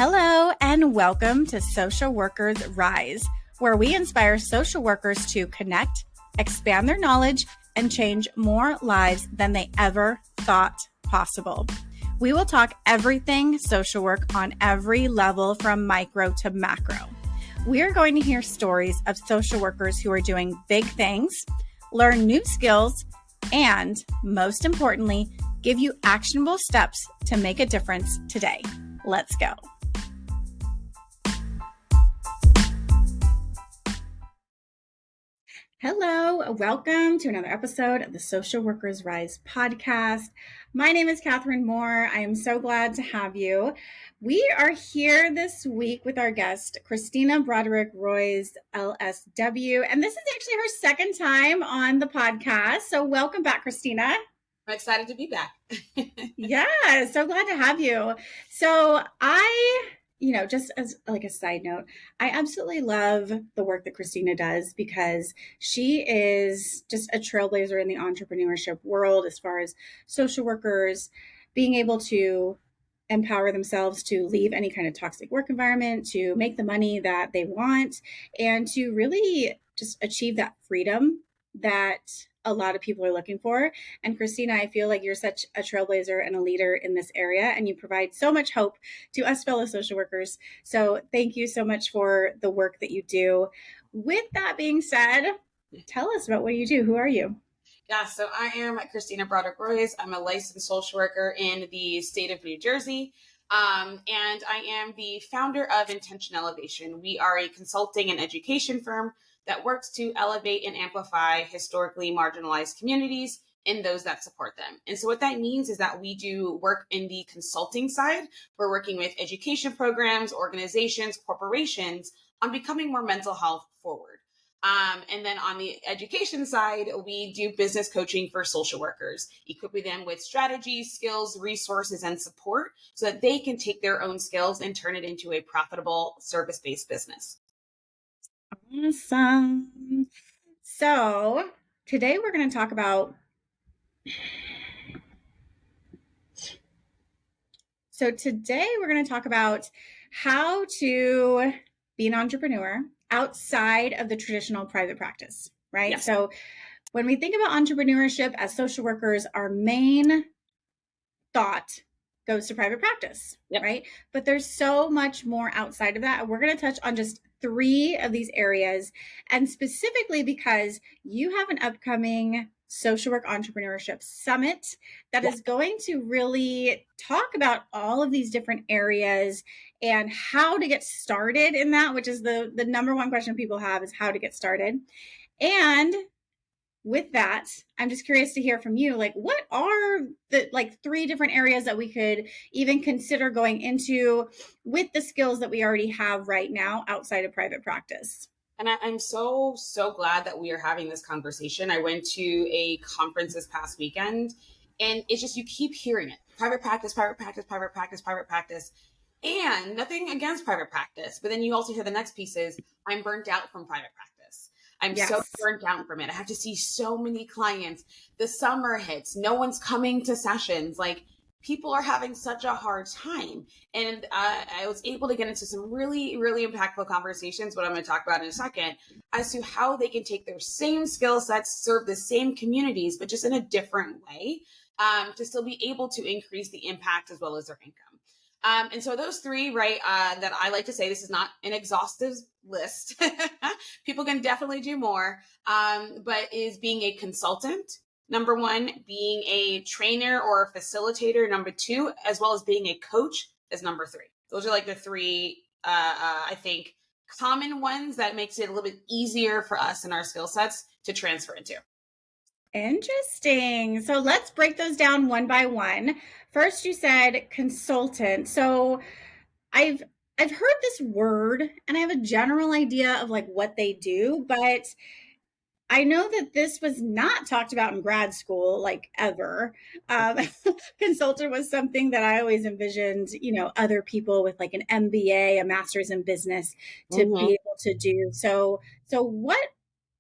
Hello, and welcome to Social Workers Rise, where we inspire social workers to connect, expand their knowledge, and change more lives than they ever thought possible. We will talk everything social work on every level from micro to macro. We are going to hear stories of social workers who are doing big things, learn new skills, and most importantly, give you actionable steps to make a difference today. Let's go. Hello, welcome to another episode of the Social Workers Rise podcast. My name is Catherine Moore. I am so glad to have you. We are here this week with our guest, Christina Broderick-Royes, LCSW, and this is actually her second time on the podcast. So welcome back, Christina. I'm excited to be back. Yeah, so glad to have you. So just as like a side note, I absolutely love the work that Christina does because she is just a trailblazer in the entrepreneurship world as far as social workers being able to empower themselves to leave any kind of toxic work environment, to make the money that they want, and to really just achieve that freedom that a lot of people are looking for. And Christina, I feel like you're such a trailblazer and a leader in this area, and you provide so much hope to us fellow social workers. So thank you so much for the work that you do. With that being said, tell us about what you do. Who are you? Yeah, so I am Christina Broderick-Royes. I'm a licensed social worker in the state of New Jersey. And I am the founder of Intention Elevation. We are a consulting and education firm that works to elevate and amplify historically marginalized communities and those that support them. And so what that means is that we do work in the consulting side. We're working with education programs, organizations, corporations on becoming more mental health forward. And then on the education side, we do business coaching for social workers, equipping them with strategies, skills, resources, and support so that they can take their own skills and turn it into a profitable service-based business. Awesome. So today we're going to talk about how to be an entrepreneur outside of the traditional private practice, right? Yes. So when we think about entrepreneurship as social workers, our main thought goes to private practice, Yep. Right? But there's so much more outside of that. And we're going to touch on just 3 of these areas. And specifically because you have an upcoming social work entrepreneurship summit that is going to really talk about all of these different areas and how to get started in that, which is the number one question people have is how to get started. And with that, I'm just curious to hear from you, like, what are the 3 different areas that we could even consider going into with the skills that we already have right now outside of private practice? And I'm so glad that we are having this conversation. I went to a conference this past weekend, and it's just, you keep hearing it. Private practice, private practice, private practice, private practice. And nothing against private practice. But then you also hear the next piece is, I'm burnt out from private practice. I'm so burnt out from it. I have to see so many clients. The summer hits. No one's coming to sessions. Like, people are having such a hard time. And I was able to get into some really, really impactful conversations, what I'm going to talk about in a second, as to how they can take their same skill sets, serve the same communities, but just in a different way, to still be able to increase the impact as well as their income. And so those 3, right, that I like to say, this is not an exhaustive list. People can definitely do more, but is being a consultant, number 1, being a trainer or a facilitator, number 2, as well as being a coach is number 3. Those are like the 3, I think, common ones that makes it a little bit easier for us and our skill sets to transfer into. Interesting. So let's break those down one by one. First, you said consultant. So I've heard this word and I have a general idea of like what they do, but I know that this was not talked about in grad school, like ever. Consultant was something that I always envisioned, other people with like an MBA, a master's in business to be able to do. So what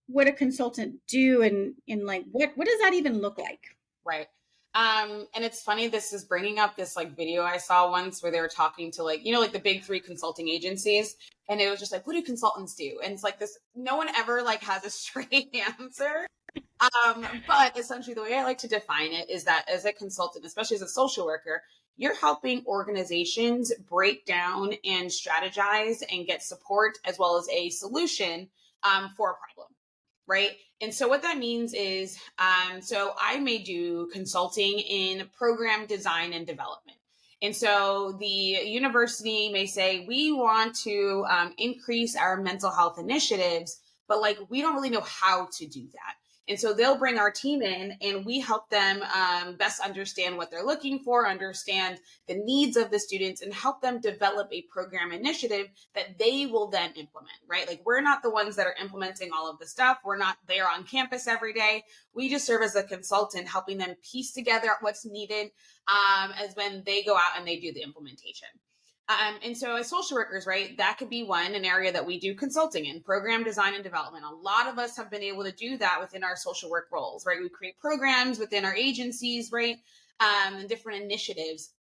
would a consultant do? And like, what does that even look like? Right. And it's funny, this is bringing up this like video I saw once where they were talking to like, like the big three consulting agencies. And it was just like, what do consultants do? And it's like this, no one ever like has a straight answer. But essentially the way I like to define it is that as a consultant, especially as a social worker, you're helping organizations break down and strategize and get support as well as a solution for a problem. Right. And so what that means is, so I may do consulting in program design and development. And so the university may say, we want to increase our mental health initiatives, but like, we don't really know how to do that. And so they'll bring our team in and we help them best understand what they're looking for, understand the needs of the students, and help them develop a program initiative that they will then implement, right? Like we're not the ones that are implementing all of the stuff. We're not there on campus every day. We just serve as a consultant, helping them piece together what's needed as when they go out and they do the implementation. And so as social workers, right, that could be an area that we do consulting in, program design and development. A lot of us have been able to do that within our social work roles, right? We create programs within our agencies, right? And different initiatives,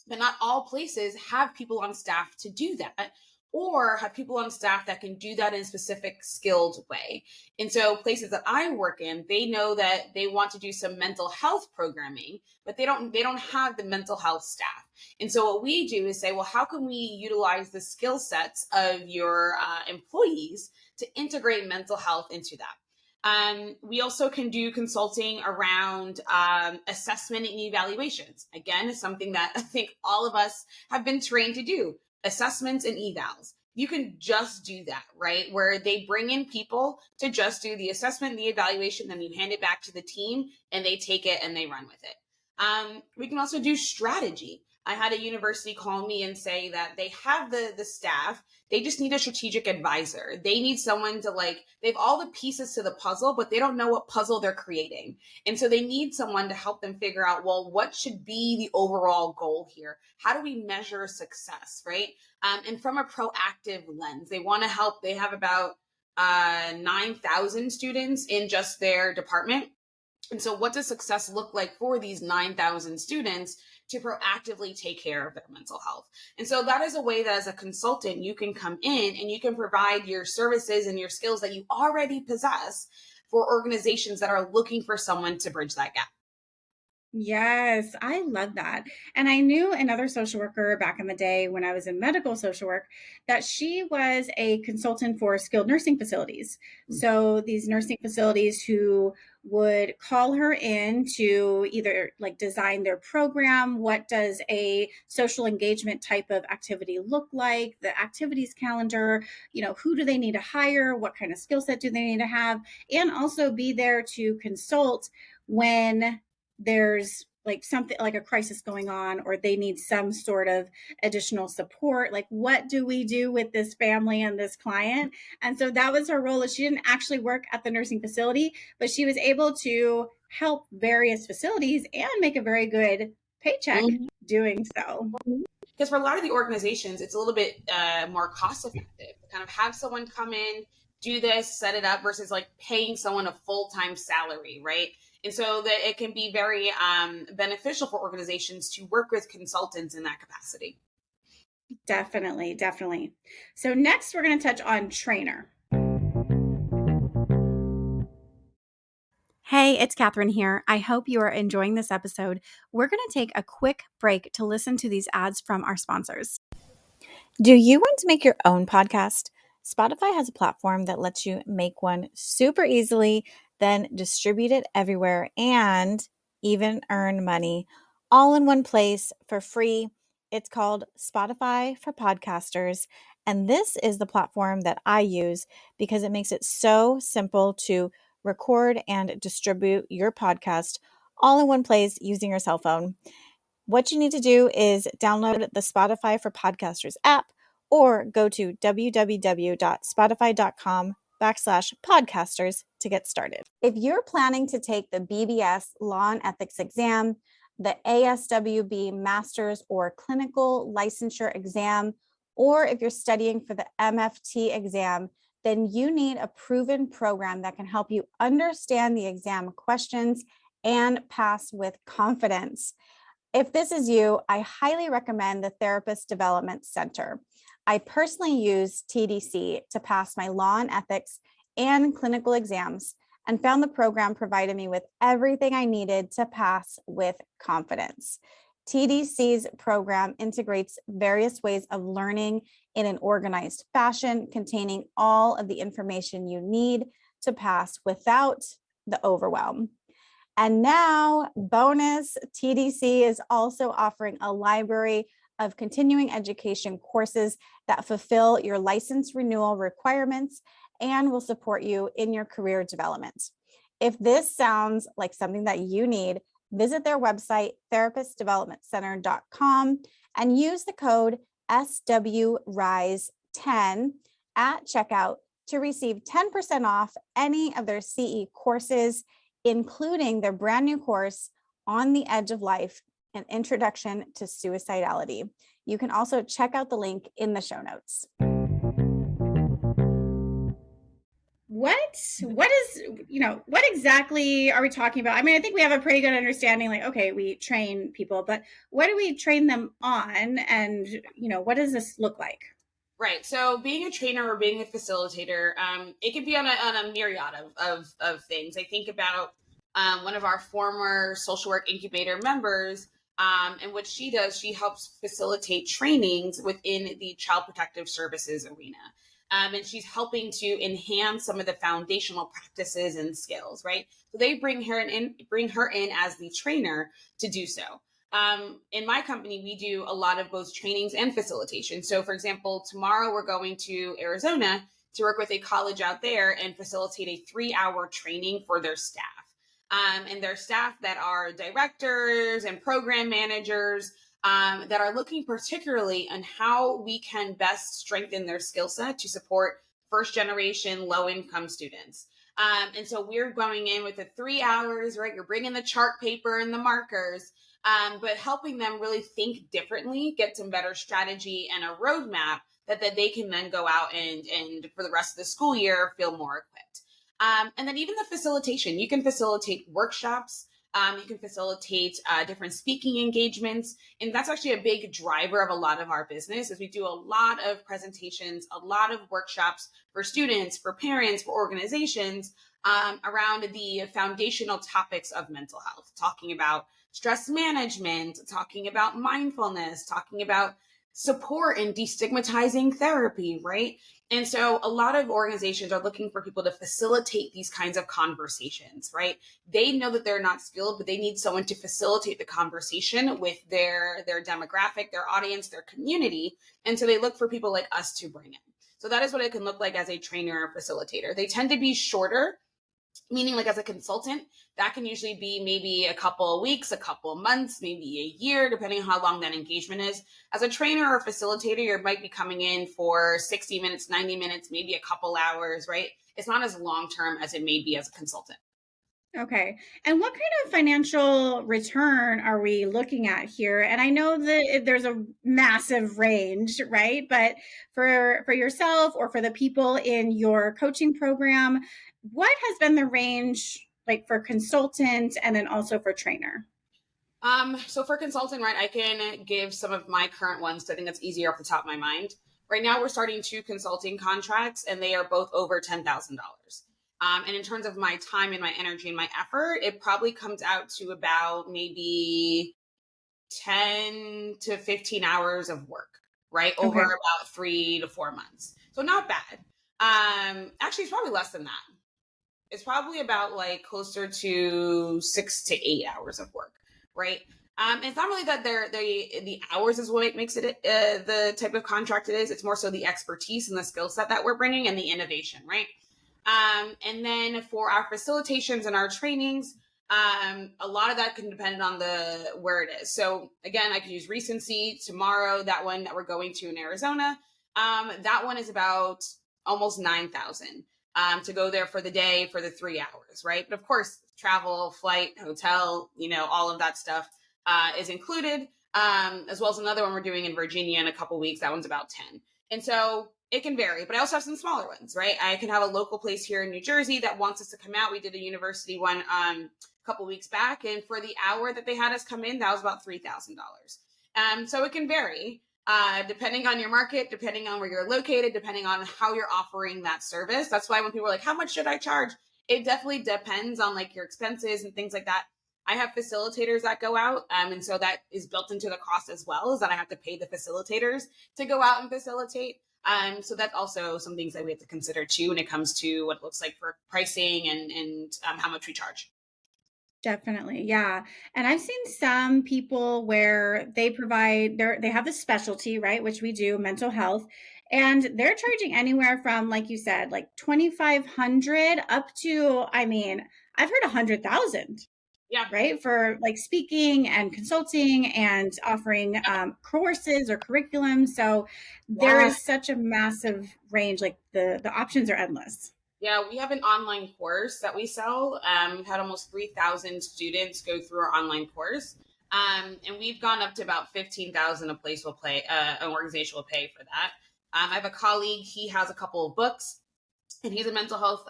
but not all places have people on staff to do that, or have people on staff that can do that in a specific skilled way. And so places that I work in, they know that they want to do some mental health programming, but they don't have the mental health staff. And so what we do is say, well, how can we utilize the skill sets of your employees to integrate mental health into that? We also can do consulting around assessment and evaluations. Again, is something that I think all of us have been trained to do, assessments and evals. You can just do that, right? Where they bring in people to just do the assessment and the evaluation, then you hand it back to the team and they take it and they run with it. We can also do strategy. I had a university call me and say that they have the staff. They just need a strategic advisor. They need someone to they have all the pieces to the puzzle, but they don't know what puzzle they're creating. And so they need someone to help them figure out, well, what should be the overall goal here? How do we measure success, right? And from a proactive lens, they want to help. They have about 9,000 students in just their department. And so what does success look like for these 9,000 students to proactively take care of their mental health? And so that is a way that as a consultant, you can come in and you can provide your services and your skills that you already possess for organizations that are looking for someone to bridge that gap. Yes, I love that. And I knew another social worker back in the day when I was in medical social work that she was a consultant for skilled nursing facilities. So these nursing facilities who would call her in to either design their program. What does a social engagement type of activity look like? The activities calendar, who do they need to hire? What kind of skill set do they need to have? And also be there to consult when there's something like a crisis going on, or they need some sort of additional support. What do we do with this family and this client? And so that was her role. She didn't actually work at the nursing facility, but she was able to help various facilities and make a very good paycheck doing so. Because for a lot of the organizations, it's a little bit more cost effective to kind of have someone come in, do this, set it up, versus paying someone a full-time salary, right? And so that it can be very beneficial for organizations to work with consultants in that capacity. Definitely, definitely. So next we're going to touch on trainer. Hey, it's Catherine here. I hope you are enjoying this episode. We're going to take a quick break to listen to these ads from our sponsors. Do you want to make your own podcast? Spotify has a platform that lets you make one super easily, then distribute it everywhere and even earn money all in one place for free. It's called Spotify for Podcasters. And this is the platform that I use because it makes it so simple to record and distribute your podcast all in one place using your cell phone. What you need to do is download the Spotify for Podcasters app or go to www.spotify.com/podcasters to get started. If you're planning to take the BBS Law and Ethics exam, the ASWB Master's or Clinical Licensure exam, or if you're studying for the MFT exam, then you need a proven program that can help you understand the exam questions and pass with confidence. If this is you, I highly recommend the Therapist Development Center. I personally use TDC to pass my law and ethics and clinical exams and found the program provided me with everything I needed to pass with confidence. TDC's program integrates various ways of learning in an organized fashion, containing all of the information you need to pass without the overwhelm. And now, bonus, TDC is also offering a library of continuing education courses that fulfill your license renewal requirements and will support you in your career development. If this sounds like something that you need, visit their website, therapistdevelopmentcenter.com, and use the code SWRISE10 at checkout to receive 10% off any of their CE courses, including their brand new course, On the Edge of Life, an Introduction to Suicidality. You can also check out the link in the show notes. What exactly are we talking about? I mean, I think we have a pretty good understanding, like, okay, we train people, but what do we train them on? And, what does this look like? Right. So being a trainer or being a facilitator, it can be on a myriad of things. I think about one of our former social work incubator members, and what she does, she helps facilitate trainings within the child protective services arena. And she's helping to enhance some of the foundational practices and skills, right? So they bring her in as the trainer to do so. In my company, we do a lot of both trainings and facilitation. So for example, tomorrow we're going to Arizona to work with a college out there and facilitate a 3-hour training for their staff. And their staff that are directors and program managers, that are looking particularly on how we can best strengthen their skill set to support first generation low income students. And so we're going in with the 3 hours, right? You're bringing the chart paper and the markers, but helping them really think differently, get some better strategy and a roadmap that they can then go out and for the rest of the school year feel more equipped. And then even the facilitation, you can facilitate workshops. You can facilitate different speaking engagements. And that's actually a big driver of a lot of our business, is we do a lot of presentations, a lot of workshops for students, for parents, for organizations around the foundational topics of mental health, talking about stress management, talking about mindfulness, talking about support and destigmatizing therapy, right? And so a lot of organizations are looking for people to facilitate these kinds of conversations, right? They know that they're not skilled, but they need someone to facilitate the conversation with their demographic, their audience, their community. And so they look for people like us to bring in. So that is what it can look like as a trainer or facilitator. They tend to be shorter, meaning like as a consultant, that can usually be maybe a couple of weeks, a couple of months, maybe a year, depending on how long that engagement is. As a trainer or facilitator, you might be coming in for 60 minutes, 90 minutes, maybe a couple hours, right? It's not as long-term as it may be as a consultant. Okay. And what kind of financial return are we looking at here? And I know that there's a massive range, right? But for yourself or for the people in your coaching program, what has been the range like for consultant and then also for trainer? So for consultant, right, I can give some of my current ones. So I think that's easier off the top of my mind. Right now, we're starting 2 consulting contracts, and they are both over $10,000. And in terms of my time and my energy and my effort, it probably comes out to about maybe 10 to 15 hours of work, right? Over about 3 to 4 months. So not bad. Actually, it's probably less than that. It's probably about like closer to 6 to 8 hours of work, right? It's not really that the hours is what makes it the type of contract it is. It's more so the expertise and the skill set that we're bringing and the innovation, right? And then for our facilitations and our trainings, a lot of that can depend on where it is. So again, I could use recency tomorrow. That one that we're going to in Arizona, that one is about almost 9,000 to go there for the day for the 3 hours, right? But of course, travel, flight, hotel, all of that stuff is included, as well as another one we're doing in Virginia in a couple weeks. That one's about 10. And so it can vary, but I also have some smaller ones, right? I can have a local place here in New Jersey that wants us to come out. We did a university one a couple weeks back. And for the hour that they had us come in, that was about $3,000. So it can vary depending on your market, depending on where you're located, depending on how you're offering that service. That's why when people are like, how much should I charge? It definitely depends on like your expenses and things like that. I have facilitators that go out. And so that is built into the cost as well, is that I have to pay the facilitators to go out and facilitate. So that's also some things that we have to consider too when it comes to what it looks like for pricing and how much we charge. Definitely. Yeah. And I've seen some people where they they have the specialty, right? Which we do, mental health. And they're charging anywhere from, like you said, like 2,500 up to, I mean, I've heard 100,000, Yeah. right? For like speaking and consulting and offering courses or curriculum. So there is such a massive range. Like the options are endless. Yeah, we have an online course that we sell. We've had almost 3,000 students go through our online course. And we've gone up to about 15,000 an organization will pay for that. I have a colleague, he has a couple of books, and he's a mental health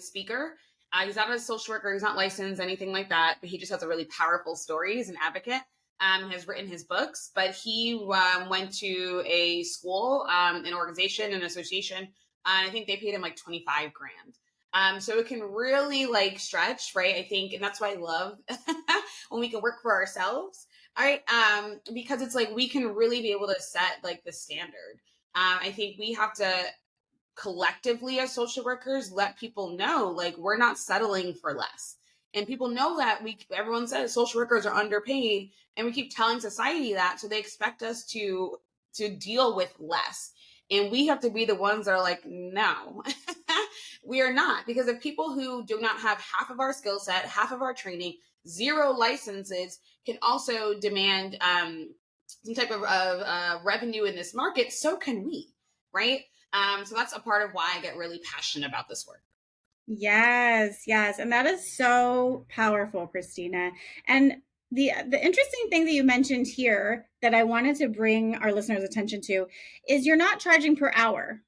speaker. He's not a social worker, he's not licensed, anything like that, but he just has a really powerful story. He's an advocate, has written his books, but he went to a school, an organization, an association. I think they paid him like 25 grand. So it can really like stretch, right? I think, and that's why I love when we can work for ourselves, all right? Because it's like, we can really be able to set like the standard. I think we have to collectively as social workers, let people know, like, we're not settling for less. And people know that everyone says social workers are underpaid, and we keep telling society that. So they expect us to deal with less. And we have to be the ones that are like, no, we are not. Because if people who do not have half of our skill set, half of our training, 0 licenses can also demand some type of revenue in this market, so can we, right? So that's a part of why I get really passionate about this work. Yes, yes. And that is so powerful, Christina. And the interesting thing that you mentioned here that I wanted to bring our listeners' attention to is you're not charging per hour.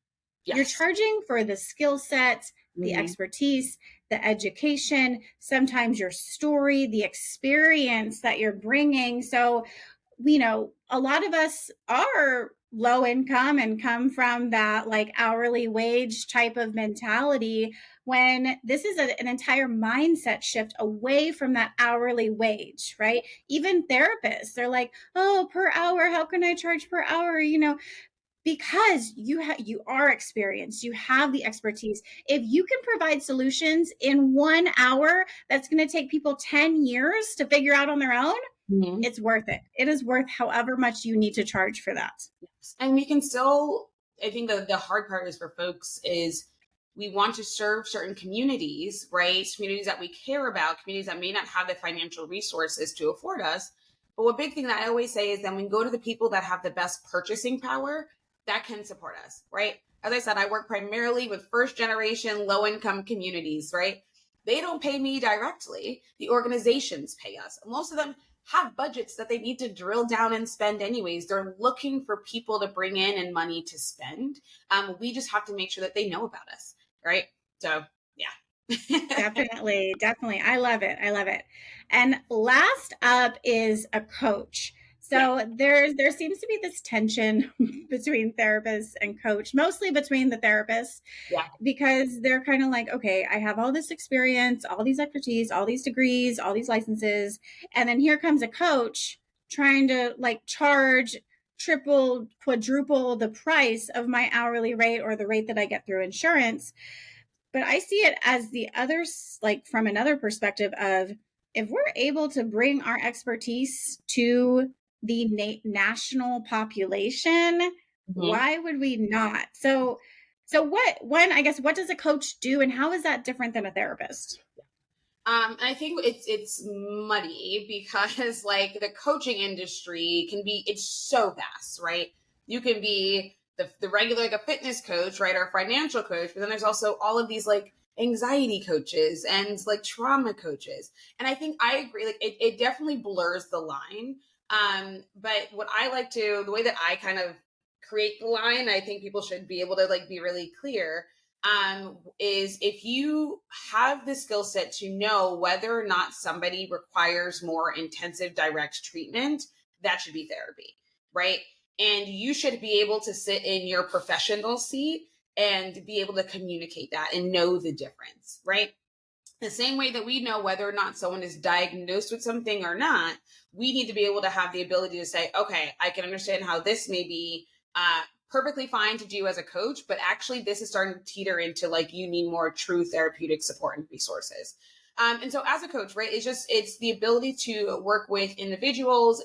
Yes. You're charging for the skill set, the expertise, the education, sometimes your story, the experience that you're bringing. So, you know, a lot of us are low income and come from that like hourly wage type of mentality, when this is an entire mindset shift away from that hourly wage, right? Even therapists, they're like, oh, per hour, how can I charge per hour? You know, because you are experienced, you have the expertise. If you can provide solutions in 1 hour, that's going to take people 10 years to figure out on their own. It's worth it. It is worth however much you need to charge for that. Yes. And we can still, I think the hard part is for folks is we want to serve certain communities, right? Communities that we care about, communities that may not have the financial resources to afford us. But one big thing that I always say is then we go to the people that have the best purchasing power that can support us, right? As I said, I work primarily with first generation, low income communities, right? They don't pay me directly. The organizations pay us. Most of them have budgets that they need to drill down and spend anyways. They're looking for people to bring in and money to spend. We just have to make sure that they know about us, right? So, yeah. Definitely. I love it. And last up is a coach. So there seems to be this tension between therapist and coach, mostly between the therapists, because they're kind of like, okay, I have all this experience, all these expertise, all these degrees, all these licenses. And then here comes a coach trying to like charge triple, quadruple the price of my hourly rate or the rate that I get through insurance. But I see it as the others, like from another perspective of, if we're able to bring our expertise to the national population, why would we not? So what does a coach do, and how is that different than a therapist? I think it's muddy because like the coaching industry it's so vast, right? You can be the regular, like a fitness coach, right? Or a financial coach, but then there's also all of these like anxiety coaches and like trauma coaches. And I think I agree, like it definitely blurs the line. But what I like to, the way that I kind of create the line, I think people should be able to like be really clear. is if you have the skill set to know whether or not somebody requires more intensive direct treatment, that should be therapy, right? And you should be able to sit in your professional seat and be able to communicate that and know the difference, right? The same way that we know whether or not someone is diagnosed with something or not, we need to be able to have the ability to say, okay, I can understand how this may be perfectly fine to do as a coach, but actually this is starting to teeter into like you need more true therapeutic support and resources. And so as a coach, right, it's the ability to work with individuals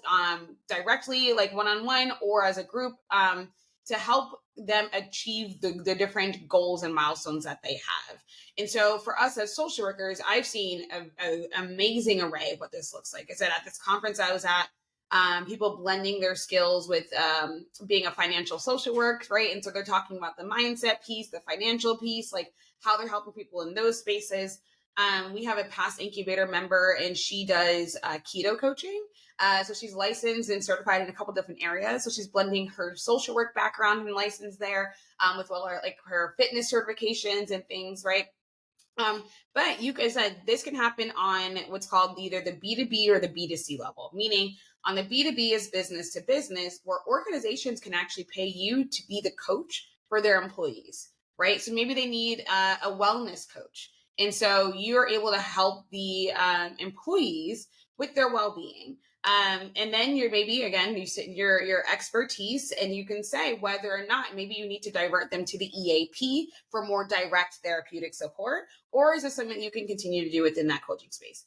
directly, like one-on-one or as a group, to help them achieve the different goals and milestones that they have. And so for us as social workers, I've seen an amazing array of what this looks like. I said at this conference I was at, people blending their skills with being a financial social work, right? And so they're talking about the mindset piece, the financial piece, like how they're helping people in those spaces. We have a past incubator member and she does keto coaching. So she's licensed and certified in a couple different areas. So she's blending her social work background and license there with her fitness certifications and things, right? But you guys said this can happen on what's called either the B2B or the B2C level, meaning on the B2B is business to business, where organizations can actually pay you to be the coach for their employees, right? So maybe they need a wellness coach. And so you're able to help the employees with their well-being. And then you're maybe, again, you sit your expertise and you can say whether or not maybe you need to divert them to the EAP for more direct therapeutic support, or is this something you can continue to do within that coaching space?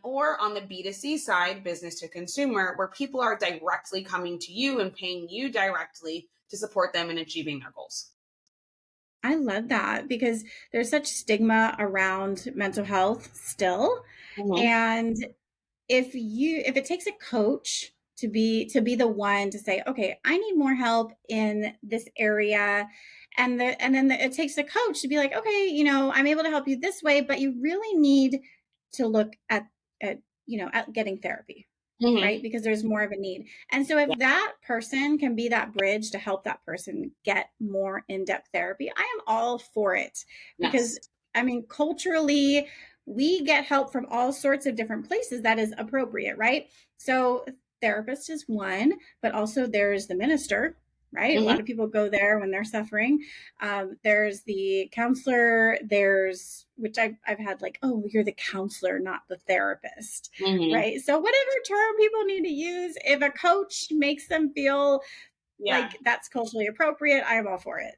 Or on the B2C side, business to consumer, where people are directly coming to you and paying you directly to support them in achieving their goals. I love that because there's such stigma around mental health still. Mm-hmm. And if it takes a coach to be the one to say, okay, I need more help in this area, and then it takes a coach to be like, okay, I'm able to help you this way, but you really need to look at getting therapy. Mm-hmm. Right? Because there's more of a need. And so if Yeah. that person can be that bridge to help that person get more in-depth therapy, I am all for it. Because Yes. I mean, culturally, we get help from all sorts of different places that is appropriate, right? So therapist is one, but also there's the minister, right? Mm-hmm. A lot of people go there when they're suffering. There's the counselor, which I've had like, oh, you're the counselor, not the therapist, Mm-hmm. right? So whatever term people need to use, if a coach makes them feel like that's culturally appropriate, I'm all for it.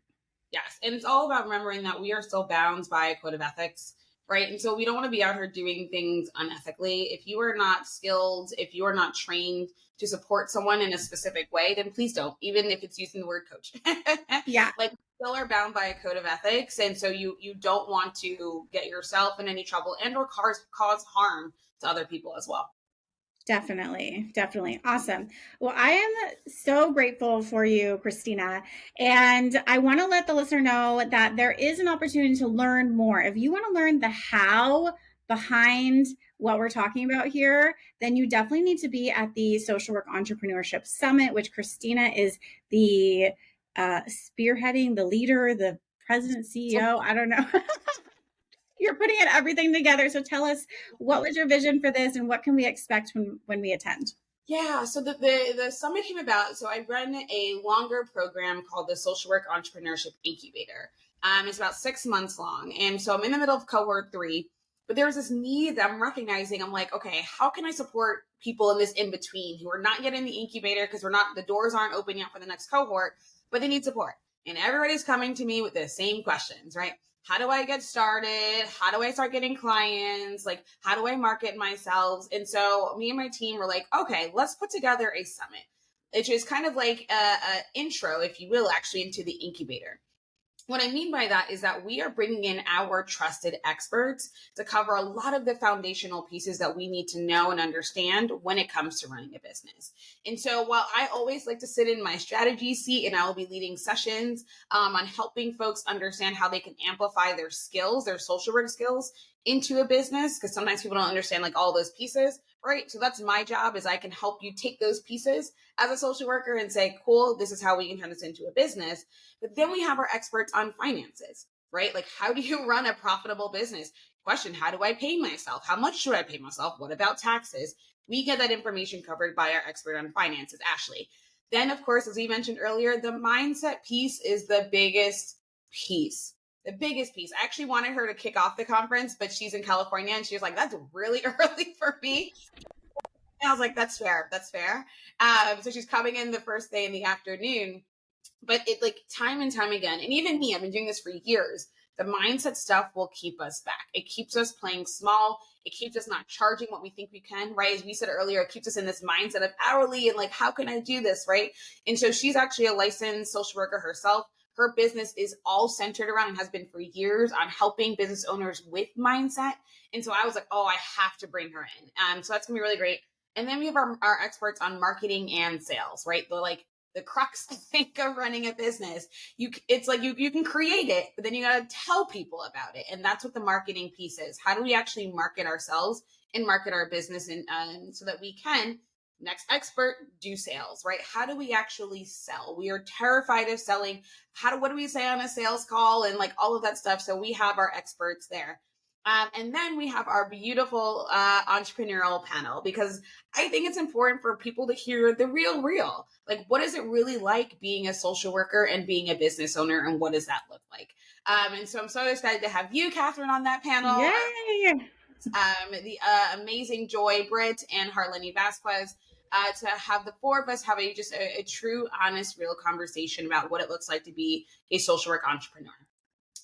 Yes. And it's all about remembering that we are still bound by a code of ethics, right? And so we don't want to be out here doing things unethically. If you are not skilled, if you are not trained to support someone in a specific way, then please don't, even if it's using the word coach. Yeah. Like we still are bound by a code of ethics. And so you don't want to get yourself in any trouble and or cause harm to other people as well. Definitely. Awesome. Well, I am so grateful for you, Christina. And I want to let the listener know that there is an opportunity to learn more. If you want to learn the how behind what we're talking about here, then you definitely need to be at the Social Work Entrepreneurship Summit, which Christina is the spearheading, the leader, the president, CEO. I don't know. You're putting everything together. So tell us, what was your vision for this and what can we expect when we attend? Yeah, so the summit came about. So I run a longer program called the Social Work Entrepreneurship Incubator. It's about 6 months long. And so I'm in the middle of cohort 3, but there was this need that I'm recognizing. I'm like, okay, how can I support people in this in between who are not yet in the incubator because the doors aren't open yet for the next cohort, but they need support. And everybody's coming to me with the same questions, right? How do I get started? How do I start getting clients? Like, how do I market myself? And so me and my team were like, okay, let's put together a summit, which is kind of like a intro, if you will, actually into the incubator. What I mean by that is that we are bringing in our trusted experts to cover a lot of the foundational pieces that we need to know and understand when it comes to running a business. And so while I always like to sit in my strategy seat and I will be leading sessions on helping folks understand how they can amplify their skills, their social work skills into a business, because sometimes people don't understand like all those pieces, right? So that's my job, is I can help you take those pieces as a social worker and say, cool, this is how we can turn this into a business. But then we have our experts on finances. right? Like, how do you run a profitable business? Question, how do I pay myself? How much should I pay myself? What about taxes? We get that information covered by our expert on finances, Ashley. Then, of course, as we mentioned earlier, the mindset piece is the biggest piece. The biggest piece. I actually wanted her to kick off the conference, but she's in California and she was like, that's really early for me. And I was like, that's fair. That's fair. So she's coming in the first day in the afternoon. But it, like, time and time again, and even me, I've been doing this for years. The mindset stuff will keep us back. It keeps us playing small. It keeps us not charging what we think we can, right? As we said earlier, it keeps us in this mindset of hourly and like, how can I do this, right? And so she's actually a licensed social worker herself. Her business is all centered around and has been for years on helping business owners with mindset. And so I was like, oh, I have to bring her in. So that's gonna be really great. And then we have our experts on marketing and sales, right? The crux, I think, of running a business. It's like you can create it, but then you got to tell people about it. And that's what the marketing piece is. How do we actually market ourselves and market our business and so that we can, next expert, do sales, right? How do we actually sell? We are terrified of selling. What do we say on a sales call and like all of that stuff? So we have our experts there. And then we have our beautiful entrepreneurial panel, because I think it's important for people to hear the real. Like, what is it really like being a social worker and being a business owner, and what does that look like? And so I'm so excited to have you, Catherine, on that panel. Yay! The amazing Joy Britt and Harleni Vasquez, to have the four of us have a true, honest, real conversation about what it looks like to be a social work entrepreneur.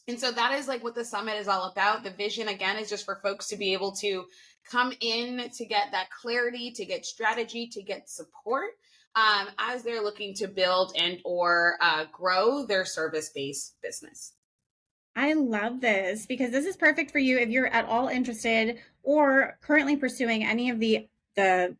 And so that is like what the summit is all about. The vision, again, is just for folks to be able to come in to get that clarity, to get strategy, to get support as they're looking to build and or grow their service-based business. I love this because this is perfect for you if you're at all interested or currently pursuing any of the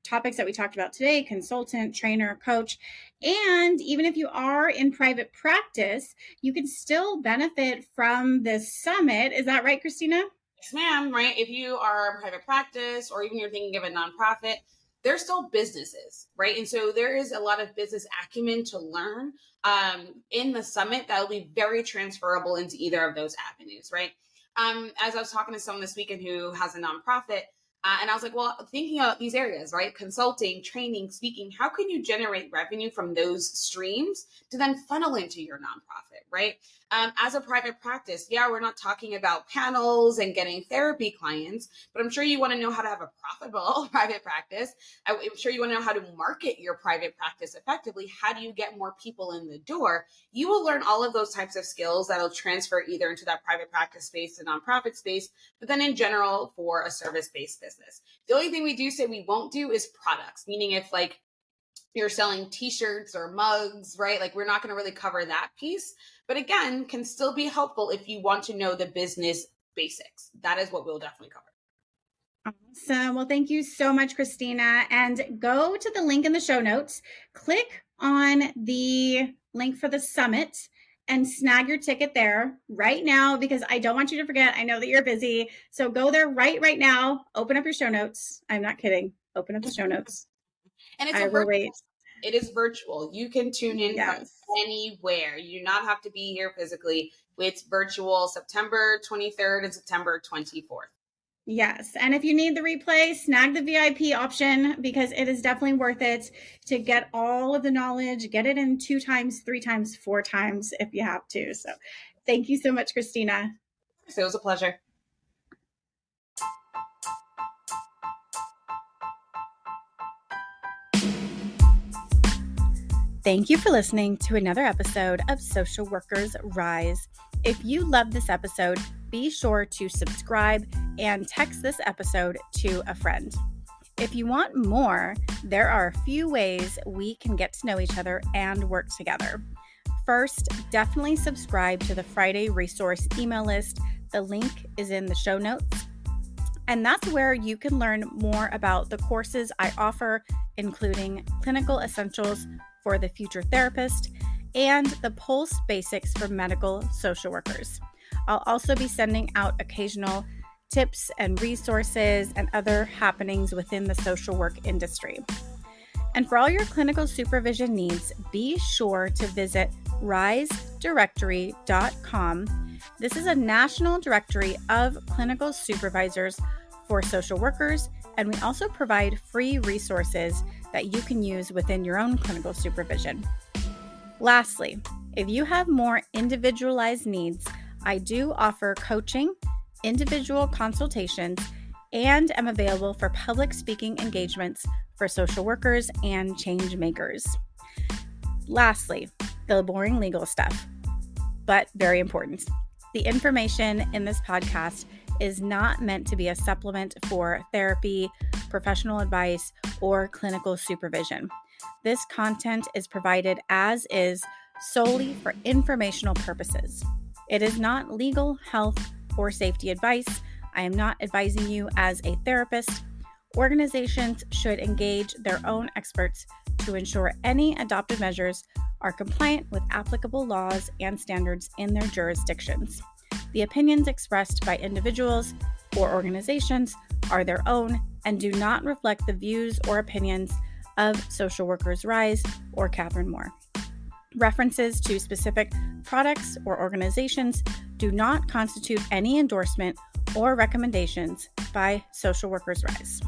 topics that we talked about today: consultant, trainer, coach. And even if you are in private practice, you can still benefit from this summit. Is that right, Christina? Yes, ma'am. Right. If you are in private practice or even you're thinking of a nonprofit, they're still businesses, right? And so there is a lot of business acumen to learn in the summit that will be very transferable into either of those avenues, right? As I was talking to someone this weekend who has a nonprofit, and I was like, well, thinking about these areas, right? Consulting, training, speaking, how can you generate revenue from those streams to then funnel into your nonprofit, right? As a private practice, yeah, we're not talking about panels and getting therapy clients, but I'm sure you want to know how to have a profitable private practice. I'm sure you want to know how to market your private practice effectively. How do you get more people in the door? You will learn all of those types of skills that'll transfer either into that private practice space, the nonprofit space, but then in general for a service-based business. The only thing we do say we won't do is products, meaning if like you're selling t-shirts or mugs, right? Like we're not going to really cover that piece, but again, can still be helpful if you want to know the business basics. That is what we'll definitely cover. Awesome. Well, thank you so much, Christina. And go to the link in the show notes, click on the link for the summit and snag your ticket there right now, because I don't want you to forget. I know that you're busy. So go there right now. Open up your show notes. I'm not kidding. Open up the show notes. And it is virtual. You can tune in from anywhere. You do not have to be here physically. It's virtual, September 23rd and September 24th. Yes. And if you need the replay, snag the VIP option, because it is definitely worth it to get all of the knowledge, get it in 2 times, 3 times, 4 times if you have to. So thank you so much, Christina. So it was a pleasure. Thank you for listening to another episode of Social Workers Rise. If you love this episode, be sure to subscribe and text this episode to a friend. If you want more, there are a few ways we can get to know each other and work together. First, definitely subscribe to the Friday resource email list. The link is in the show notes. And that's where you can learn more about the courses I offer, including Clinical Essentials for the Future Therapist and the Pulse Basics for Medical Social Workers. I'll also be sending out occasional tips and resources and other happenings within the social work industry. And for all your clinical supervision needs, be sure to visit risedirectory.com. This is a national directory of clinical supervisors for social workers, and we also provide free resources that you can use within your own clinical supervision. Lastly, if you have more individualized needs, I do offer coaching, individual consultations, and am available for public speaking engagements for social workers and change makers. Lastly, the boring legal stuff, but very important. The information in this podcast is not meant to be a supplement for therapy, professional advice, or clinical supervision. This content is provided as is solely for informational purposes. It is not legal, health, or safety advice. I am not advising you as a therapist. Organizations should engage their own experts to ensure any adopted measures are compliant with applicable laws and standards in their jurisdictions. The opinions expressed by individuals or organizations are their own and do not reflect the views or opinions of Social Workers Rise or Catherine Moore. References to specific products or organizations do not constitute any endorsement or recommendations by Social Workers Rise.